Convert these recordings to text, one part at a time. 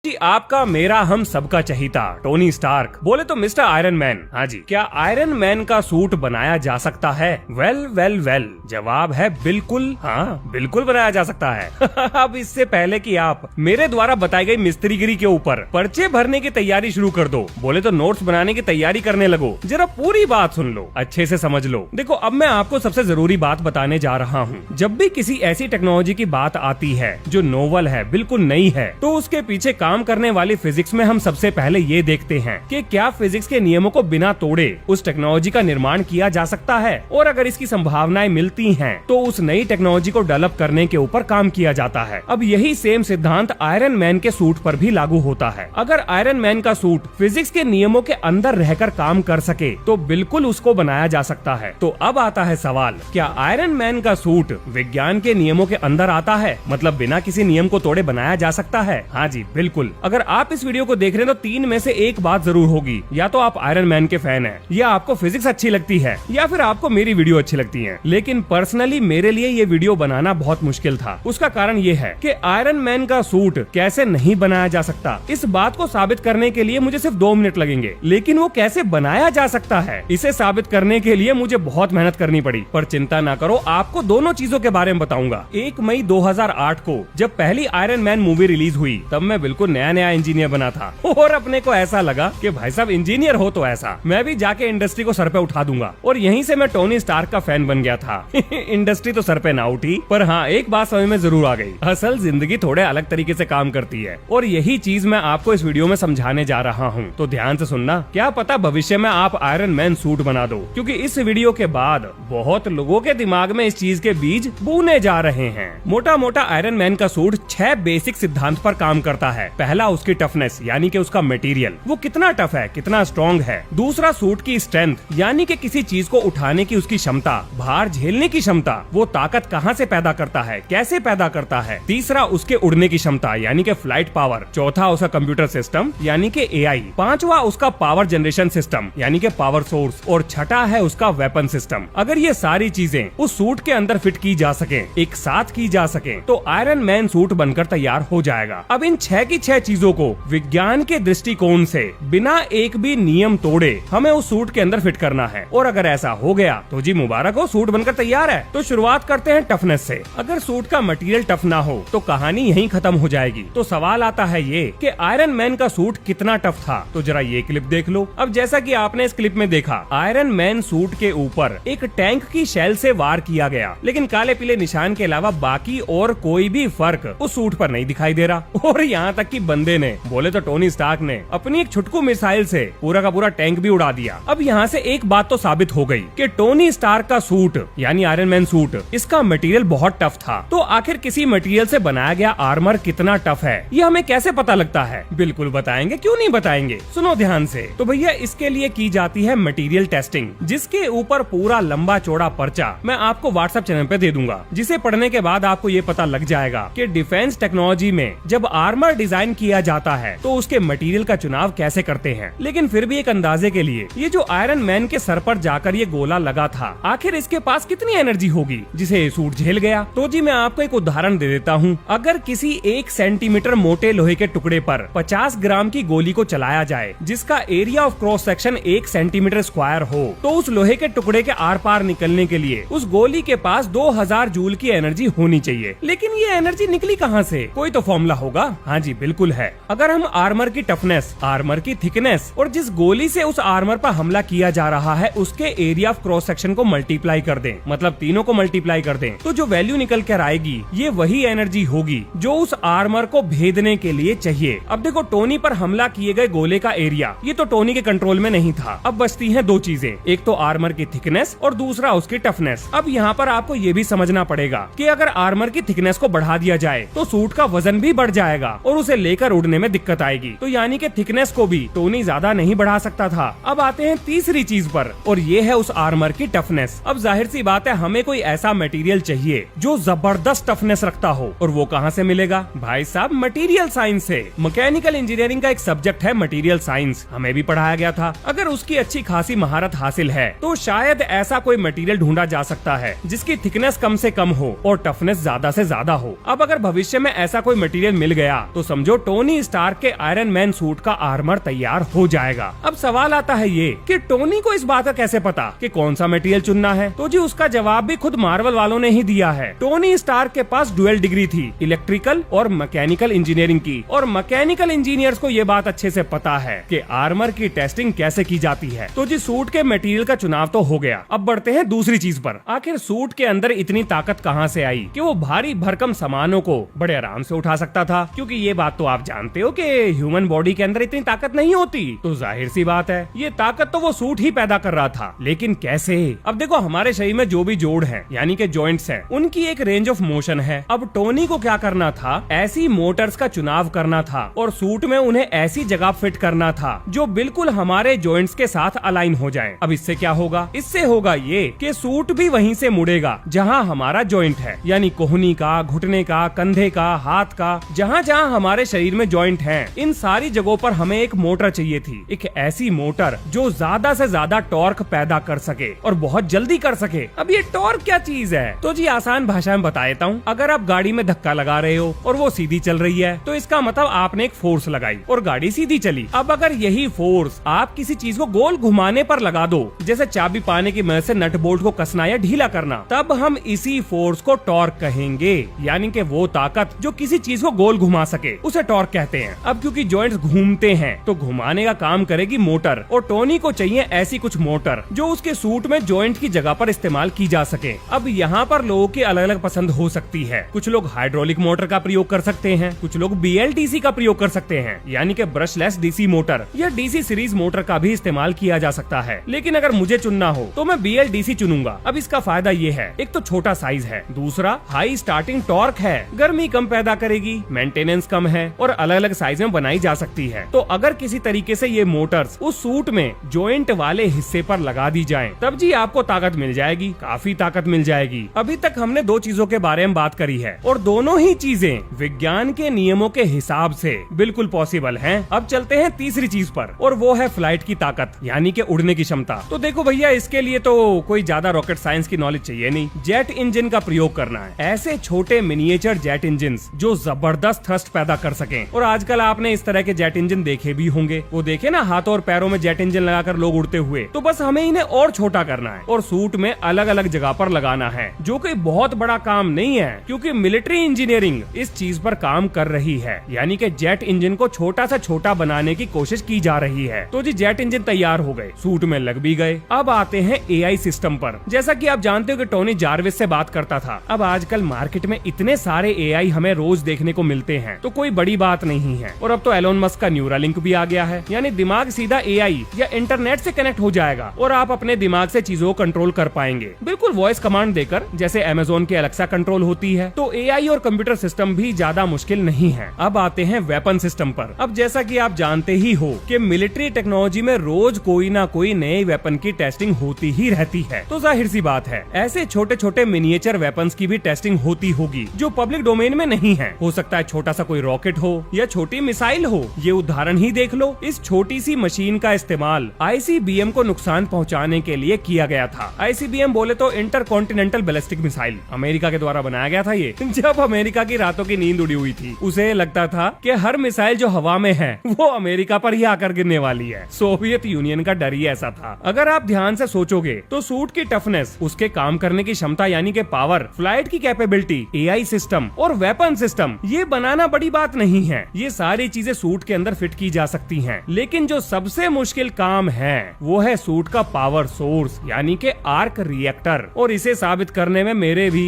जी आपका मेरा हम सबका चहीता टोनी स्टार्क बोले तो मिस्टर आयरन मैन। हाँ जी, क्या आयरन मैन का सूट बनाया जा सकता है? वेल जवाब है बिल्कुल, हाँ बिल्कुल बनाया जा सकता है। अब इससे पहले कि आप मेरे द्वारा बताई गई मिस्त्रीगिरी के ऊपर पर्चे भरने की तैयारी शुरू कर दो, बोले तो नोट्स बनाने की तैयारी करने लगो, जरा पूरी बात सुन लो, अच्छे से समझ लो। देखो अब मैं आपको सबसे जरूरी बात बताने जा रहा हूँ। जब भी किसी ऐसी टेक्नोलॉजी की बात आती है जो नोवल है, बिल्कुल नई है, तो उसके पीछे काम करने वाली फिजिक्स में हम सबसे पहले ये देखते हैं कि क्या फिजिक्स के नियमों को बिना तोड़े उस टेक्नोलॉजी का निर्माण किया जा सकता है, और अगर इसकी संभावनाएं मिलती हैं, तो उस नई टेक्नोलॉजी को डेवलप करने के ऊपर काम किया जाता है। अब यही सेम सिद्धांत आयरन मैन के सूट पर भी लागू होता है। अगर आयरन मैन का सूट फिजिक्स के नियमों के अंदर रहकर काम कर सके तो बिल्कुल उसको बनाया जा सकता है। तो अब आता है सवाल, क्या आयरन मैन का सूट विज्ञान के नियमों के अंदर आता है, मतलब बिना किसी नियम को तोड़े बनाया जा सकता है? हाँ जी बिल्कुल। अगर आप इस वीडियो को देख रहे हैं तो तीन में से एक बात जरूर होगी, या तो आप आयरन मैन के फैन हैं, या आपको फिजिक्स अच्छी लगती है, या फिर आपको मेरी वीडियो अच्छी लगती है। लेकिन पर्सनली मेरे लिए ये वीडियो बनाना बहुत मुश्किल था। उसका कारण ये है कि आयरन मैन का सूट कैसे नहीं बनाया जा सकता। इस बात को साबित करने के लिए मुझे सिर्फ 2 मिनट लगेंगे, लेकिन वो कैसे बनाया जा सकता है इसे साबित करने के लिए मुझे बहुत मेहनत करनी पड़ी। पर चिंता ना करो, आपको दोनों चीजों के बारे में बताऊंगा। 1 मई 2008 को जब पहली आयरन मैन मूवी रिलीज हुई, तब मैं बिल्कुल नया इंजीनियर बना था, और अपने को ऐसा लगा कि भाई साहब इंजीनियर हो तो ऐसा, मैं भी जाके इंडस्ट्री को सर पे उठा दूंगा। और यहीं से मैं टोनी स्टार्क का फैन बन गया था। इंडस्ट्री तो सर पे ना उठी, पर हाँ एक बात समझ में जरूर आ गई, असल जिंदगी थोड़े अलग तरीके से काम करती है, और यही चीज मैं आपको इस वीडियो में समझाने जा रहा हूँ। तो ध्यान से सुनना, क्या पता भविष्य में आप आयरन मैन सूट बना दो, क्योंकि इस वीडियो के बाद बहुत लोगों के दिमाग में इस चीज के बीज बोने जा रहे हैं। मोटा मोटा आयरन मैन का सूट 6 बेसिक सिद्धांत पर काम करता है। पहला उसकी टफनेस, यानी कि उसका मटेरियल, वो कितना टफ है, कितना स्ट्रॉन्ग है। दूसरा सूट की स्ट्रेंथ, यानी कि किसी चीज को उठाने की उसकी क्षमता, भार झेलने की क्षमता, वो ताकत कहाँ से पैदा करता है, कैसे पैदा करता है। तीसरा उसके उड़ने की क्षमता, यानी कि फ्लाइट पावर। चौथा उसका कंप्यूटर सिस्टम, यानी कि एआई। पांचवा उसका पावर जनरेशन सिस्टम, यानी कि पावर सोर्स। और छठा है उसका वेपन सिस्टम। अगर ये सारी चीजें उस सूट के अंदर फिट की जा सके, एक साथ की जा सके, तो आयरन मैन सूट बनकर तैयार हो जाएगा। अब इन 6 की 6 चीजों को विज्ञान के दृष्टिकोण से बिना एक भी नियम तोड़े हमें उस सूट के अंदर फिट करना है। और अगर ऐसा हो गया तो जी मुबारक हो, सूट बनकर तैयार है। तो शुरुआत करते हैं टफनेस से। अगर सूट का मटेरियल टफ ना हो तो कहानी यहीं खत्म हो जाएगी। तो सवाल आता है ये कि आयरन मैन का सूट कितना टफ था। तो जरा ये क्लिप देख लो। अब जैसा कि आपने इस क्लिप में देखा, आयरन मैन सूट के ऊपर एक टैंक की शेल से वार किया गया, लेकिन काले पीले निशान के अलावा बाकी और कोई भी फर्क उस सूट पर नहीं दिखाई दे रहा। और यहाँ तक कि बंदे ने, बोले तो टोनी स्टार्क ने, अपनी एक छुटकू मिसाइल से पूरा का पूरा टैंक भी उड़ा दिया। अब यहाँ से एक बात तो साबित हो गई कि टोनी स्टार्क का सूट, यानी आयरन मैन सूट, इसका मटेरियल बहुत टफ था। तो आखिर किसी मटेरियल से बनाया गया आर्मर कितना टफ है, ये हमें कैसे पता लगता है? बिल्कुल बताएंगे, क्यों नहीं बताएंगे। सुनो ध्यान से। तो भैया इसके लिए की जाती है मटेरियल टेस्टिंग, जिसके ऊपर पूरा लंबा चौड़ा पर्चा मैं आपको व्हाट्सएप चैनल पे दे दूंगा, जिसे पढ़ने के बाद आपको ये पता लग जाएगा कि डिफेंस टेक्नोलॉजी में जब आर्मर डिजाइन किया जाता है तो उसके मटेरियल का चुनाव कैसे करते हैं। लेकिन फिर भी एक अंदाजे के लिए, ये जो आयरन मैन के सर पर जाकर ये गोला लगा था, आखिर इसके पास कितनी एनर्जी होगी जिसे ये सूट झेल गया? तो जी मैं आपको एक उदाहरण दे देता हूँ। अगर किसी 1 सेंटीमीटर मोटे लोहे के टुकड़े पर 50 ग्राम की गोली को चलाया जाए, जिसका area of cross section 1 centimetre square हो, तो उस लोहे के टुकड़े के आर पार निकलने के लिए उस गोली के पास 2000 जूल की एनर्जी होनी चाहिए। लेकिन ये एनर्जी निकली कहाँ से? कोई तो फॉर्मूला होगा। हाँ जी बिल्कुल है। अगर हम आर्मर की टफनेस, आर्मर की थिकनेस और जिस गोली से उस आर्मर पर हमला किया जा रहा है उसके एरिया ऑफ क्रॉस सेक्शन को मल्टीप्लाई कर दें, मतलब तीनों को मल्टीप्लाई कर दें, तो जो वैल्यू निकल कर आएगी ये वही एनर्जी होगी जो उस आर्मर को भेदने के लिए चाहिए। अब देखो, टोनी पर हमला किए गए गोले का एरिया, ये तो टोनी के कंट्रोल में नहीं था। अब बचती हैं 2 चीजें, एक तो आर्मर की थिकनेस और दूसरा उसकी टफनेस। अब यहाँ पर आपको ये भी समझना पड़ेगा कि अगर आर्मर की थिकनेस को बढ़ा दिया जाए तो सूट का वजन भी बढ़ जाएगा और उसे लेकर उड़ने में दिक्कत आएगी। तो यानी कि थिकनेस को भी टोनी ज्यादा नहीं बढ़ा सकता था। अब आते हैं तीसरी चीज पर, और ये है उस आर्मर की टफनेस। अब जाहिर सी बात है, हमें कोई ऐसा मटेरियल चाहिए जो जबरदस्त टफनेस रखता हो, और वो कहाँ से मिलेगा? भाई साहब मटेरियल साइंस से। मैकेनिकल इंजीनियरिंग का एक सब्जेक्ट है मटेरियल साइंस, हमें भी पढ़ाया गया था। अगर उसकी अच्छी खासी महारत हासिल है तो शायद ऐसा कोई मटेरियल ढूंढा जा सकता है जिसकी थिकनेस कम से कम हो और टफनेस ज्यादा से ज्यादा हो। अब अगर भविष्य में ऐसा कोई मटेरियल मिल गया तो समझो जो टोनी स्टार्क के आयरन मैन सूट का आर्मर तैयार हो जाएगा। अब सवाल आता है ये कि टोनी को इस बात का कैसे पता कि कौन सा मटेरियल चुनना है? तो जी उसका जवाब भी खुद मार्वल वालों ने ही दिया है। टोनी स्टार्क के पास डुअल डिग्री थी, इलेक्ट्रिकल और मैकेनिकल इंजीनियरिंग की, और मैकेनिकल इंजीनियर्स को ये बात अच्छे से पता है कि आर्मर की टेस्टिंग कैसे की जाती है। तो जी सूट के मटेरियल का चुनाव तो हो गया, अब बढ़ते हैं दूसरी चीज पर। आखिर सूट के अंदर इतनी ताकत कहां से आई कि वो भारी भरकम सामानों को बड़े आराम से उठा सकता था? क्योंकि ये बात तो आप जानते हो कि ह्यूमन बॉडी के अंदर इतनी ताकत नहीं होती। तो जाहिर सी बात है ये ताकत तो वो सूट ही पैदा कर रहा था, लेकिन कैसे? अब देखो हमारे शरीर में जो भी जोड़ है यानी कि जॉइंट्स हैं, उनकी एक रेंज ऑफ मोशन है। अब टोनी को क्या करना था? ऐसी मोटर्स का चुनाव करना था और सूट में उन्हें ऐसी जगह फिट करना था जो बिल्कुल हमारे जॉइंट्स के साथ अलाइन हो जाए। अब इससे क्या होगा? इससे होगा ये कि सूट भी वहीं से मुड़ेगा जहां हमारा जॉइंट है, यानी कोहनी का, घुटने का, कंधे का, हाथ का, जहां जहां हमारे शरीर में जॉइंट हैं, इन सारी जगहों पर हमें एक मोटर चाहिए थी। एक ऐसी मोटर जो ज्यादा से ज्यादा टॉर्क पैदा कर सके और बहुत जल्दी कर सके। अब ये टॉर्क क्या चीज है? तो जी आसान भाषा में बता देता हूँ। अगर आप गाड़ी में धक्का लगा रहे हो और वो सीधी चल रही है तो इसका मतलब आपने एक फोर्स लगाई और गाड़ी सीधी चली। अब अगर यही फोर्स आप किसी चीज को गोल घुमाने पर लगा दो, जैसे चाबी पाने की मदद से नट बोल्ट को कसना या ढीला करना, तब हम इसी फोर्स को टॉर्क कहेंगे। यानी कि वो ताकत जो किसी चीज को गोल घुमा सके उसे टॉर्क कहते हैं। अब क्योंकि जॉइंट्स घूमते हैं तो घुमाने का काम करेगी मोटर, और टोनी को चाहिए ऐसी कुछ मोटर जो उसके सूट में जॉइंट की जगह पर इस्तेमाल की जा सके। अब यहाँ पर लोगों की अलग अलग पसंद हो सकती है। कुछ लोग हाइड्रोलिक मोटर का प्रयोग कर सकते हैं, कुछ लोग BLDC का प्रयोग कर सकते हैं, यानी कि ब्रशलेस DC मोटर या DC सीरीज मोटर का भी इस्तेमाल किया जा सकता है। लेकिन अगर मुझे चुनना हो तो मैं BLDC चुनूंगा। अब इसका फायदा ये है, एक तो छोटा साइज है, दूसरा हाई स्टार्टिंग टॉर्क है, गर्मी कम पैदा करेगी, मेंटेनेंस कम है और अलग अलग साइज में बनाई जा सकती है। तो अगर किसी तरीके से ये मोटर्स उस सूट में जॉइंट वाले हिस्से पर लगा दी जाएं, तब जी आपको ताकत मिल जाएगी, काफी ताकत मिल जाएगी। अभी तक हमने दो चीजों के बारे में बात करी है और दोनों ही चीजें विज्ञान के नियमों के हिसाब से बिल्कुल पॉसिबल हैं। अब चलते हैं तीसरी चीज पर, और वो है फ्लाइट की ताकत, यानी कि उड़ने की क्षमता। तो देखो भैया, इसके लिए तो कोई ज्यादा रॉकेट साइंस की नॉलेज चाहिए नहीं, जेट इंजन का प्रयोग करना है। ऐसे छोटे मिनिएचर जेट इंजन जो जबरदस्त थ्रस्ट पैदा कर सकें। और आजकल आपने इस तरह के जेट इंजन देखे भी होंगे, वो देखे ना हाथों और पैरों में जेट इंजन लगाकर लोग उड़ते हुए। तो बस हमें इन्हें और छोटा करना है और सूट में अलग अलग जगह पर लगाना है, जो कोई बहुत बड़ा काम नहीं है, क्योंकि मिलिट्री इंजीनियरिंग इस चीज पर काम कर रही है। यानी कि जेट इंजन को छोटा सा छोटा बनाने की कोशिश की जा रही है। तो जी जेट इंजन तैयार हो गए, सूट में लग भी गए। अब आते हैं AI सिस्टम पर। जैसा कि आप जानते हो कि टोनी जार्विस से बात करता था, अब आजकल मार्केट में इतने सारे AI हमें रोज देखने को मिलते हैं, तो कोई बड़ी बात नहीं है। और अब तो एलोन मस्क का न्यूरालिंक भी आ गया है, यानी दिमाग सीधा AI या इंटरनेट से कनेक्ट हो जाएगा और आप अपने दिमाग से चीजों को कंट्रोल कर पाएंगे, बिल्कुल वॉइस कमांड देकर, जैसे अमेज़न के अलेक्सा कंट्रोल होती है। तो AI और कंप्यूटर सिस्टम भी ज्यादा मुश्किल नहीं है। अब आते हैं वेपन सिस्टम पर। अब जैसा कि आप जानते ही हो कि मिलिट्री टेक्नोलॉजी में रोज कोई ना कोई नए वेपन की टेस्टिंग होती ही रहती है। तो जाहिर सी बात है ऐसे छोटे छोटे मिनिएचर वेपन्स की भी टेस्टिंग होती होगी जो पब्लिक डोमेन में नहीं है। हो सकता है छोटा सा कोई रॉकेट हो या छोटी मिसाइल हो। ये उदाहरण ही देख लो, इस छोटी सी मशीन का इस्तेमाल ICBM को नुकसान पहुंचाने के लिए किया गया था। ICBM बोले तो इंटरकॉन्टिनेंटल बैलिस्टिक मिसाइल, अमेरिका के द्वारा बनाया गया था ये। जब अमेरिका की रातों की नींद उड़ी हुई थी, उसे लगता था कि हर मिसाइल जो हवा में है वो अमेरिका पर ही आकर गिरने वाली है। सोवियत यूनियन का डर ही ऐसा था। अगर आप ध्यान से सोचोगे तो सूट की टफनेस, उसके काम करने की क्षमता यानी कि पावर, फ्लाइट की कैपेबिलिटी, AI सिस्टम और वेपन सिस्टम, ये बनाना बड़ी बात नहीं है। ये सारी चीजें सूट के अंदर फिट की जा सकती हैं। लेकिन जो सबसे मुश्किल काम है वो है सूट का पावर सोर्स, यानी कि आर्क रिएक्टर। और इसे साबित करने में मेरे भी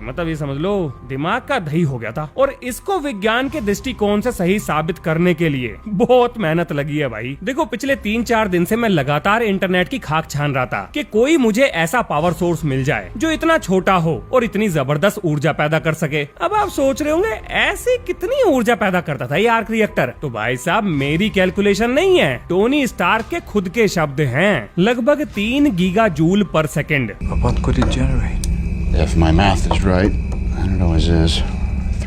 मतलब ये समझ लो दिमाग का दही हो गया था। और इसको विज्ञान के दृष्टिकोण से सही साबित करने के लिए बहुत मेहनत लगी है भाई। देखो पिछले 3-4 दिन से मैं लगातार इंटरनेट की खाक छान रहा था कि कोई मुझे ऐसा पावर सोर्स मिल जाए जो इतना छोटा हो और इतनी जबरदस्त ऊर्जा पैदा कर सके। अब आप सोच रहे होंगे ऐसी कितनी ऊर्जा पैदा करता था ये आर्क रिएक्टर? तो भाई साहब मेरी कैलकुलेशन नहीं है, टोनी स्टार्क के खुद के शब्द हैं। लगभग 3 गीगा जूल पर second. What could it generate? If my math is right, and it always is,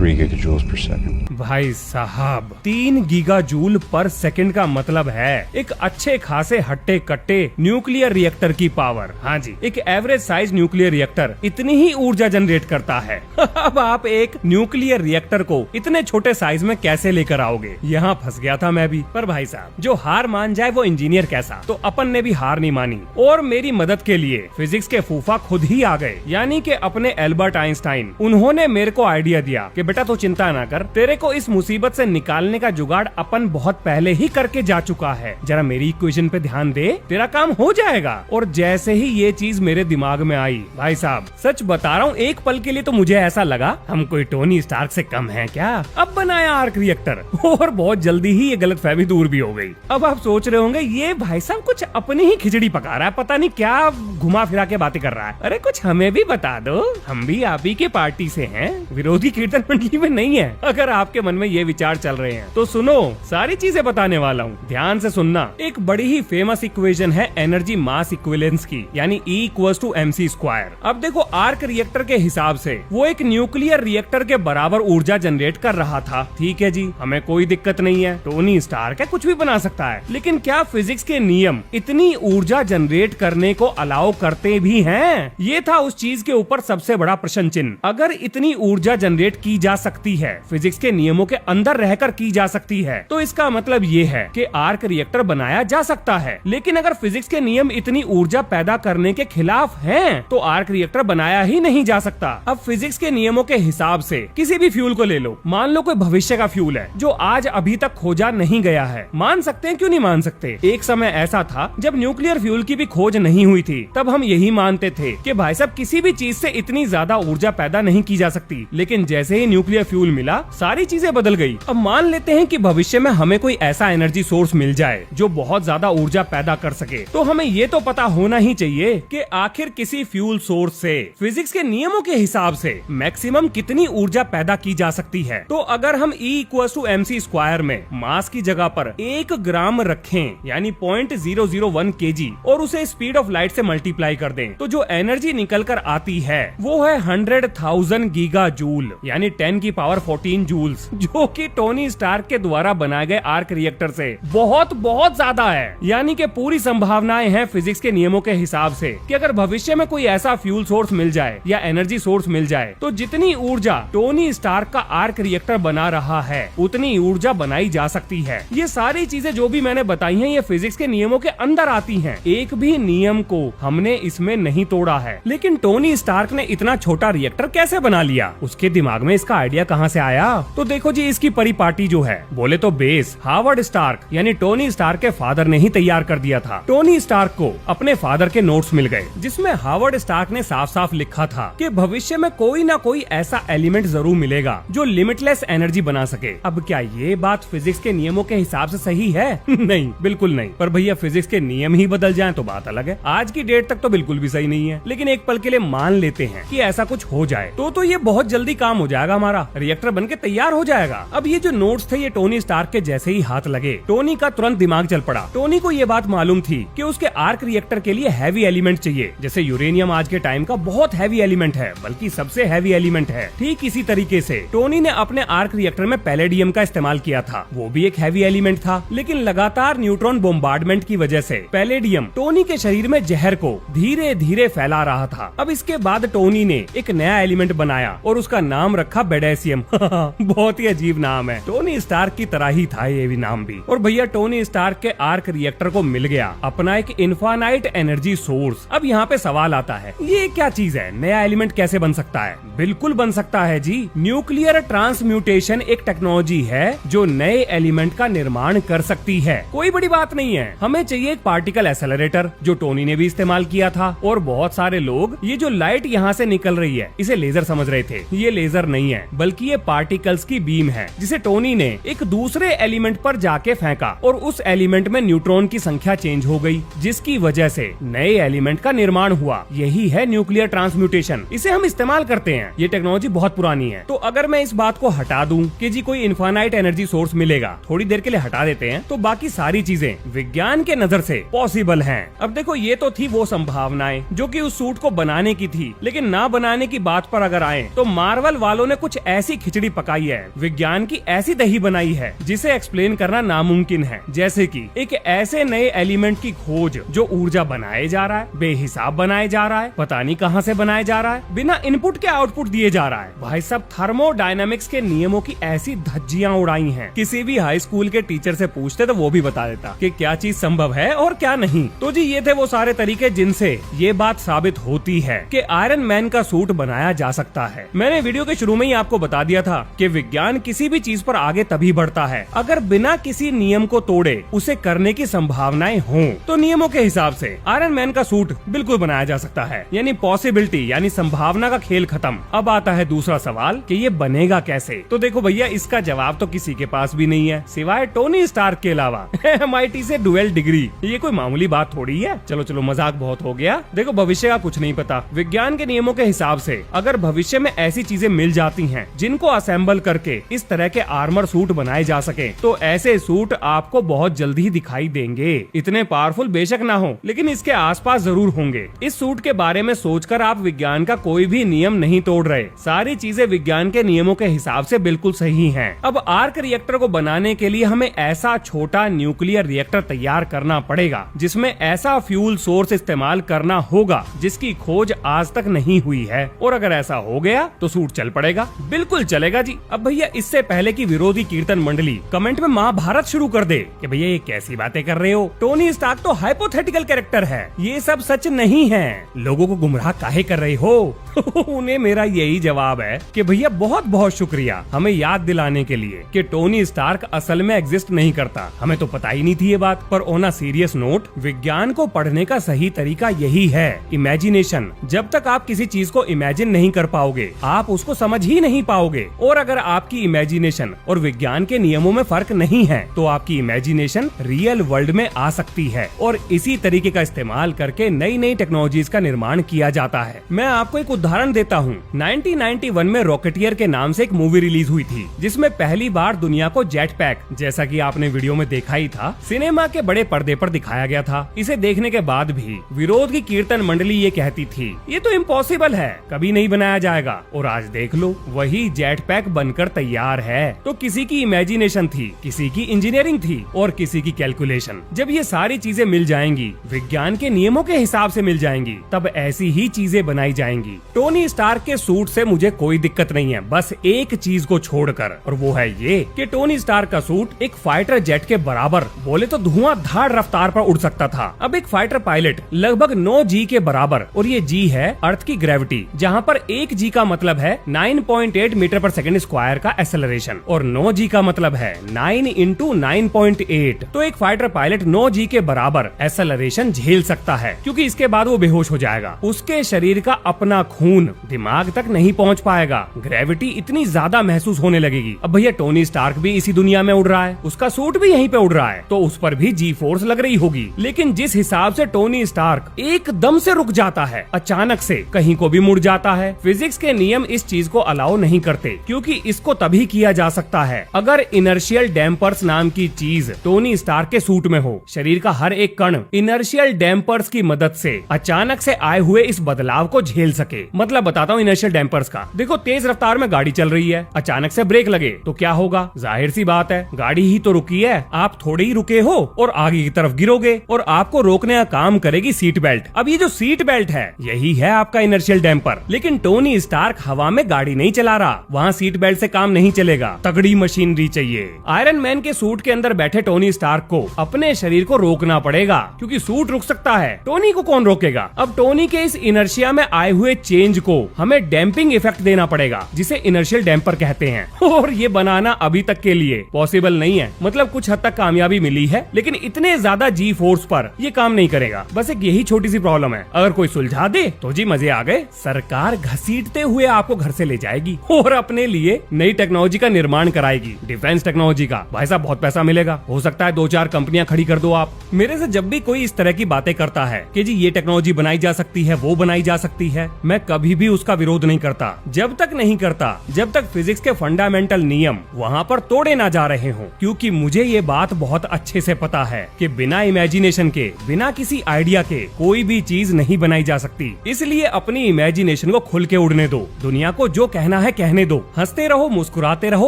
3 gigajoules per second. भाई साहब 3 गीगा जूल पर सेकंड का मतलब है एक अच्छे खासे हट्टे कट्टे न्यूक्लियर रिएक्टर की पावर। हाँ जी, एक एवरेज साइज न्यूक्लियर रिएक्टर इतनी ही ऊर्जा जनरेट करता है। अब आप एक न्यूक्लियर रिएक्टर को इतने छोटे साइज में कैसे लेकर आओगे? यहाँ फंस गया था मैं भी। पर भाई साहब, जो हार मान जाए वो इंजीनियर कैसा। तो अपन ने भी हार नहीं मानी और मेरी मदद के लिए फिजिक्स के फूफा खुद ही आ गए, यानी कि अपने एल्बर्ट आइंस्टाइन। उन्होंने मेरे को आइडिया दिया कि बेटा तो चिंता ना कर, तेरे को इस मुसीबत से निकालने का जुगाड़ अपन बहुत पहले ही करके जा चुका है। जरा मेरी इक्वेशन पे ध्यान दे, तेरा काम हो जाएगा। और जैसे ही ये चीज मेरे दिमाग में आई, भाई साहब सच बता रहा हूँ, एक पल के लिए तो मुझे ऐसा लगा हम कोई टोनी स्टार्क से कम है क्या। अब बनाया आर्क रिएक्टर और बहुत जल्दी ही ये गलतफहमी दूर भी हो गई। अब आप सोच रहे होंगे ये भाई साहब कुछ अपनी ही खिचड़ी पका रहा है, पता नहीं क्या घुमा फिरा के बातें कर रहा है। अरे कुछ हमें भी बता दो, हम भी आप ही के पार्टी से हैं, विरोधी कीर्तन मंडली में नहीं है। अगर आपके मन में ये विचार चल रहे हैं तो सुनो, सारी चीजें बताने वाला हूँ, ध्यान से सुनना। एक बड़ी ही फेमस इक्वेशन है एनर्जी मास इक्विवेलेंस की, यानी E=mc²। अब देखो आर्क रिएक्टर के हिसाब से वो एक न्यूक्लियर रिएक्टर के बराबर ऊर्जा जनरेट कर रहा था। ठीक है जी, हमें कोई दिक्कत नहीं है, टोनी स्टार्क है, कुछ भी बना सकता है। लेकिन क्या फिजिक्स के नियम इतनी ऊर्जा जनरेट करने को अलाउ करते भी हैं? ये था उस चीज के ऊपर सबसे बड़ा प्रश्न चिन्ह। अगर इतनी ऊर्जा जनरेट की जा सकती है, फिजिक्स के नियमों के अंदर रहकर की जा सकती है, तो इसका मतलब ये है कि आर्क रिएक्टर बनाया जा सकता है। लेकिन अगर फिजिक्स के नियम इतनी ऊर्जा पैदा करने के खिलाफ हैं, तो आर्क रिएक्टर बनाया ही नहीं जा सकता। अब फिजिक्स के नियमों के हिसाब से किसी भी फ्यूल को ले लो, मान लो कोई भविष्य का फ्यूल है जो आज अभी तक खोजा नहीं गया है। मान सकते हैं, क्यों नहीं मान सकते? एक समय ऐसा था जब न्यूक्लियर फ्यूल की भी खोज नहीं हुई थी, तब हम यही मानते थे कि भाई साहब किसी भी चीज से इतनी ज्यादा ऊर्जा पैदा नहीं की जा सकती। लेकिन जैसे ही न्यूक्लियर फ्यूल मिला, सारी चीजें बदल गई। अब मान लेते हैं कि भविष्य में हमें कोई ऐसा एनर्जी सोर्स मिल जाए जो बहुत ज्यादा ऊर्जा पैदा कर सके, तो हमें ये तो पता होना ही चाहिए कि आखिर किसी फ्यूल सोर्स से फिजिक्स के नियमों के हिसाब से मैक्सिमम कितनी ऊर्जा पैदा की जा सकती है। तो अगर हम E=mc² में मास की जगह पर 1 ग्राम रखें, यानी 0.001 kg, और उसे स्पीड ऑफ लाइट से मल्टीप्लाई कर दें, तो जो एनर्जी निकल कर आती है वो है 100,000 गीगा जूल, यानी 10⁻14 जूल्स, जो कि टोनी स्टार्क के द्वारा बनाए गए आर्क रिएक्टर से बहुत बहुत ज्यादा है। यानी कि पूरी संभावनाएं हैं फिजिक्स के नियमों के हिसाब से कि अगर भविष्य में कोई ऐसा फ्यूल सोर्स मिल जाए या एनर्जी सोर्स मिल जाए, तो जितनी ऊर्जा टोनी स्टार्क का आर्क रिएक्टर बना रहा है उतनी ऊर्जा बनाई जा सकती है। ये सारी चीजें जो भी मैंने बताई हैं, ये फिजिक्स के नियमों के अंदर आती हैं। एक भी नियम को हमने इसमें नहीं तोड़ा है। लेकिन टोनी स्टार्क ने इतना छोटा रिएक्टर कैसे बना लिया? उसके दिमाग में इसका आइडिया कहाँ से आया? तो देखो जी, इसकी परिपाटी जो है, बोले तो बेस हावर्ड स्टार्क यानी टोनी स्टार्क के फादर ने ही तैयार कर दिया था। टोनी स्टार्क को अपने फादर के नोट्स मिल गए, जिसमें हावर्ड स्टार्क ने साफ साफ लिखा था कि भविष्य में कोई ना कोई ऐसा एलिमेंट जरूर मिलेगा जो लिमिटलेस एनर्जी बना सके। अब क्या ये बात फिजिक्स के नियमों के हिसाब से सही है? नहीं, बिल्कुल नहीं। पर भैया फिजिक्स के नियम ही बदल जाएं तो बात अलग है। आज की डेट तक तो बिल्कुल भी सही नहीं है। लेकिन एक पल के लिए मान लेते हैं कि ऐसा कुछ हो जाए, तो ये बहुत जल्दी काम हो जाएगा, हमारा रिएक्टर बनके तैयार हो जाएगा। अब ये जो नोट्स थे, ये टोनी स्टार्क के जैसे ही हाथ लगे, टोनी का तुरंत दिमाग चल पड़ा। टोनी को ये बात मालूम थी कि उसके आर्क रिएक्टर के लिए हैवी एलिमेंट चाहिए। जैसे यूरेनियम आज के टाइम का बहुत हैवी एलिमेंट है, बल्कि सबसे हैवी एलिमेंट है। ठीक इसी तरीके से टोनी ने अपने आर्क रिएक्टर में पैलेडियम का इस्तेमाल किया था। वो भी एक हैवी एलिमेंट था, लेकिन लगातार न्यूट्रॉन बॉम्बार्डमेंट की वजह से पैलेडियम टोनी के शरीर में जहर को धीरे धीरे फैला रहा था। अब इसके बाद टोनी ने एक नया एलिमेंट बनाया और उसका नाम रखा बेडेसियम। बहुत ही अजीब नाम है, टोनी स्टार्क की तरह ही था ये भी नाम भी। और भैया टोनी स्टार्क के आर्क रिएक्टर को मिल गया अपना एक इनफाइनाइट एनर्जी सोर्स। अब यहाँ पे सवाल आता है, ये क्या चीज है? नया एलिमेंट कैसे बन सकता है? बिल्कुल बन सकता है जी। न्यूक्लियर ट्रांसम्यूटेशन एक टेक्नोलॉजी है जो नए एलिमेंट का निर्माण कर सकती है। कोई बड़ी बात नहीं है, हमें चाहिए एक पार्टिकल एक्सेलरेटर, जो टोनी ने भी इस्तेमाल किया था। और बहुत सारे लोग ये जो लाइट यहाँ से निकल रही है इसे लेजर समझ रहे थे। ये लेजर नहीं है, बल्कि ये पार्टिकल्स की बीम है, जिसे टोनी ने एक दूसरे एलिमेंट पर जाके फेंका और उस एलिमेंट में न्यूट्रॉन की संख्या चेंज हो गई, जिसकी वजह से नए एलिमेंट का निर्माण हुआ। यही है न्यूक्लियर ट्रांसम्यूटेशन। इसे हम इस्तेमाल करते हैं। ये टेक्नोलॉजी बहुत पुरानी है। तो अगर मैं इस बात को हटा दूं कि जी कोई इनफाइनाइट एनर्जी सोर्स मिलेगा, थोड़ी देर के लिए हटा देते हैं, तो बाकी सारी चीजें विज्ञान के नजर से पॉसिबल हैं। अब देखो, ये तो थी वो संभावनाएं जो कि उस सूट को बनाने की थी। लेकिन ना बनाने की बात पर अगर आए तो मार्वल वालों ने कुछ कुछ ऐसी खिचड़ी पकाई है, विज्ञान की ऐसी दही बनाई है जिसे एक्सप्लेन करना नामुमकिन है। जैसे कि एक ऐसे नए एलिमेंट की खोज जो ऊर्जा बनाए जा रहा है, बेहिसाब बनाए जा रहा है, पता नहीं कहां से बनाए जा रहा है, बिना इनपुट के आउटपुट दिए जा रहा है। भाई साहब, थर्मोडायनामिक्स के नियमों की ऐसी धज्जियां उड़ाई हैं, किसी भी हाई स्कूल के टीचर से पूछते तो वो भी बता देता कि क्या चीज संभव है और क्या नहीं। तो जी ये थे वो सारे तरीके जिनसे ये बात साबित होती है कि आयरन मैन का सूट बनाया जा सकता है। मैंने वीडियो के शुरू में ही आपको बता दिया था कि विज्ञान किसी भी चीज पर आगे तभी बढ़ता है अगर बिना किसी नियम को तोड़े उसे करने की संभावनाएं हों। तो नियमों के हिसाब से आयरन मैन का सूट बिल्कुल बनाया जा सकता है, यानी पॉसिबिलिटी यानी संभावना का खेल खत्म। अब आता है दूसरा सवाल कि ये बनेगा कैसे। तो देखो भैया, इसका जवाब तो किसी के पास भी नहीं है सिवाय टोनी स्टार्क के अलावा। MIT से डुअल डिग्री, ये कोई मामूली बात थोड़ी है। चलो चलो, मजाक बहुत हो गया। देखो, भविष्य का कुछ नहीं पता। विज्ञान के नियमों के हिसाब से अगर भविष्य में ऐसी चीजें मिल जाती हैं जिनको असेंबल करके इस तरह के आर्मर सूट बनाए जा सके, तो ऐसे सूट आपको बहुत जल्दी दिखाई देंगे। इतने पावरफुल बेशक ना हो, लेकिन इसके आसपास जरूर होंगे। इस सूट के बारे में सोचकर आप विज्ञान का कोई भी नियम नहीं तोड़ रहे। सारी चीजें विज्ञान के नियमों के हिसाब से बिल्कुल सही हैं। अब आर्क रिएक्टर को बनाने के लिए हमें ऐसा छोटा न्यूक्लियर रिएक्टर तैयार करना पड़ेगा जिसमें ऐसा फ्यूल सोर्स इस्तेमाल करना होगा जिसकी खोज आज तक नहीं हुई है। और अगर ऐसा हो गया तो सूट चल पड़ेगा, बिल्कुल चलेगा जी। अब भैया, इससे पहले की विरोधी कीर्तन मंडली कमेंट में महाभारत शुरू कर दे कि भैया ये कैसी बातें कर रहे हो, टोनी स्टार्क तो हाइपोथेटिकल कैरेक्टर है, ये सब सच नहीं है, लोगों को गुमराह काहे कर रहे हो। उन्हें मेरा यही जवाब है कि भैया बहुत बहुत शुक्रिया हमें याद दिलाने के लिए कि टोनी स्टार्क असल में एग्जिस्ट नहीं करता। हमें तो पता ही नहीं थी ये बात। पर ऑन अ सीरियस नोट, विज्ञान को पढ़ने का सही तरीका यही है, इमेजिनेशन। जब तक आप किसी चीज को इमेजिन नहीं कर पाओगे, आप उसको समझ ही नहीं पाओगे। और अगर आपकी इमेजिनेशन और विज्ञान के नियमों में फर्क नहीं है, तो आपकी इमेजिनेशन रियल वर्ल्ड में आ सकती है। और इसी तरीके का इस्तेमाल करके नई नई टेक्नोलॉजीज का निर्माण किया जाता है। मैं आपको एक उदाहरण देता हूँ। 1991 में रॉकेटियर के नाम से एक मूवी रिलीज हुई थी, जिसमें पहली बार दुनिया को जेट पैक, जैसा कि आपने वीडियो में देखा ही था, सिनेमा के बड़े पर्दे पर दिखाया गया था। इसे देखने के बाद भी विरोध की कीर्तन मंडली ये कहती थी ये तो इम्पॉसिबल है, कभी नहीं बनाया जाएगा। और आज देख लो, वही जेट पैक बनकर तैयार है। तो किसी की इमेजिनेशन थी, किसी की इंजीनियरिंग थी और किसी की कैलकुलेशन। जब ये सारी चीजें मिल जाएंगी, विज्ञान के नियमों के हिसाब से मिल जाएंगी, तब ऐसी ही चीजें बनाई जाएंगी। टोनी स्टार्क के सूट से मुझे कोई दिक्कत नहीं है, बस एक चीज को छोड़कर, और वो है ये कि टोनी स्टार्क का सूट एक फाइटर जेट के बराबर, बोले तो धुआंधार रफ्तार पर उड़ सकता था। अब एक फाइटर पायलट लगभग 9 G के बराबर, और ये G है अर्थ की ग्रेविटी, जहाँ पर 1 G का मतलब है 9.8 मीटर पर सेकंड स्क्वायर का एक्सेलरेशन, और 9 G का मतलब है 9 × 9.8। तो एक फाइटर पायलट 9 G के बराबर एक्सेलरेशन झेल सकता है, क्योंकि इसके बाद वो बेहोश हो जाएगा। उसके शरीर का अपना खून दिमाग तक नहीं पहुंच पाएगा, ग्रेविटी इतनी ज्यादा महसूस होने लगेगी। अब भैया, टोनी स्टार्क भी इसी दुनिया में उड़ रहा है, उसका सूट भी यहीं पे उड़ रहा है, तो उस पर भी जी फोर्स लग रही होगी। लेकिन जिस हिसाब से टोनी स्टार्क एकदम से रुक जाता है, अचानक से कहीं को भी मुड़ जाता है, फिजिक्स के नियम इस चीज को अलाउ नहीं करते, क्योंकि इसको तभी किया जा सकता है अगर इनर्शियल डैम्पर्स नाम की चीज टोनी स्टार्क के सूट में हो। शरीर का हर एक कण इनर्शियल डैम्पर्स की मदद से अचानक से आए हुए इस बदलाव को झेल सके। मतलब बताता हूँ इनर्शियल डैम्पर्स का। देखो, तेज रफ्तार में गाड़ी चल रही है, अचानक से ब्रेक लगे तो क्या होगा? जाहिर सी बात है, गाड़ी ही तो रुकी है, आप थोड़े ही रुके हो और आगे की तरफ गिरोगे, और आपको रोकने का काम करेगी सीट बेल्ट। अब ये जो सीट बेल्ट है, यही है आपका इनर्शियल डैम्पर। लेकिन टोनी स्टार्क हवा में गाड़ी नहीं चला रहा, वहाँ सीट बेल्ट से काम नहीं चलेगा, तगड़ी मशीनरी चाहिए। आयरन मैन के सूट के अंदर बैठे टोनी स्टार्क को अपने शरीर को रोकना पड़ेगा, क्योंकि सूट रुक सकता है, टोनी को कौन रोकेगा? अब टोनी के इस इनर्शिया में आए हुए चेंज को हमें डैम्पिंग इफेक्ट देना पड़ेगा, जिसे इनर्शियल डैम्पर कहते हैं। और ये बनाना अभी तक के लिए पॉसिबल नहीं है। मतलब कुछ हद तक कामयाबी मिली है, लेकिन इतने ज्यादा जी फोर्स पर ये काम नहीं करेगा। बस एक यही छोटी सी प्रॉब्लम है, अगर कोई सुलझा दे तो जी मजे आ गए। सरकार घसीटते हुए आपको घर से ले जाएगी और अपने लिए नई टेक्नोलॉजी का निर्माण कराएगी, डिफेंस टेक्नोलॉजी का। भाई साहब, बहुत पैसा मिलेगा, हो सकता है 2-4 कंपनियां खड़ी कर दो आप। मेरे से जब भी कोई इस तरह की बातें करता है कि जी ये टेक्नोलॉजी बनाई जा सकती है, वो बनाई जा सकती है, मैं कभी भी उसका विरोध नहीं करता, जब तक नहीं करता जब तक फिजिक्स के फंडामेंटल नियम वहाँ पर तोड़े ना जा रहे हों। क्योंकि मुझे ये बात बहुत अच्छे से पता है कि बिना इमेजिनेशन के, बिना किसी आइडिया के कोई भी चीज नहीं बनाई जा सकती। इसलिए अपनी इमेजिनेशन को खुल के उड़ने दो, दुनिया को जो कहना है कहने दो, हंसते रहो, मुस्कुराते रहो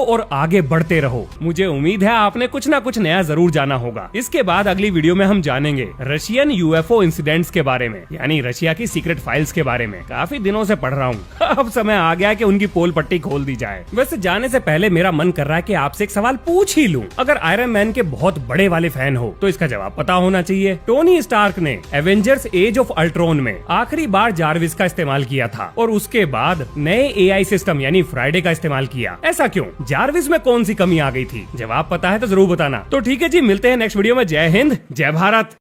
और आगे बढ़ते रहो। मुझे उम्मीद है आपने कुछ ना कुछ नया जरूर जाना होगा। इसके बाद अगली वीडियो में हम जानेंगे रशियन यूएफओ इंसिडेंट्स के बारे में, यानी रशिया की सीक्रेट फाइल्स के बारे में। काफी दिनों से पढ़ रहा हूँ, अब समय आ गया है कि उनकी पोल पट्टी खोल दी जाए। वैसे जाने से पहले मेरा मन कर रहा है कि आपसे एक सवाल पूछ ही लूं। अगर आयरन मैन के बहुत बड़े वाले फैन हो तो इसका जवाब पता होना चाहिए। टोनी स्टार्क ने एवेंजर्स एज ऑफ अल्ट्रॉन में आखिरी बार जारविस का इस्तेमाल किया था और उसके बाद नए एआई सिस्टम यानी फ्राइडे का इस्तेमाल किया। ऐसा क्यों? जारविस में कौन सी कमी आ गई थी? जवाब पता है तो जरूर बताना। तो ठीक है जी, मिलते हैं नेक्स्ट वीडियो में। जय हिंद, जय भारत।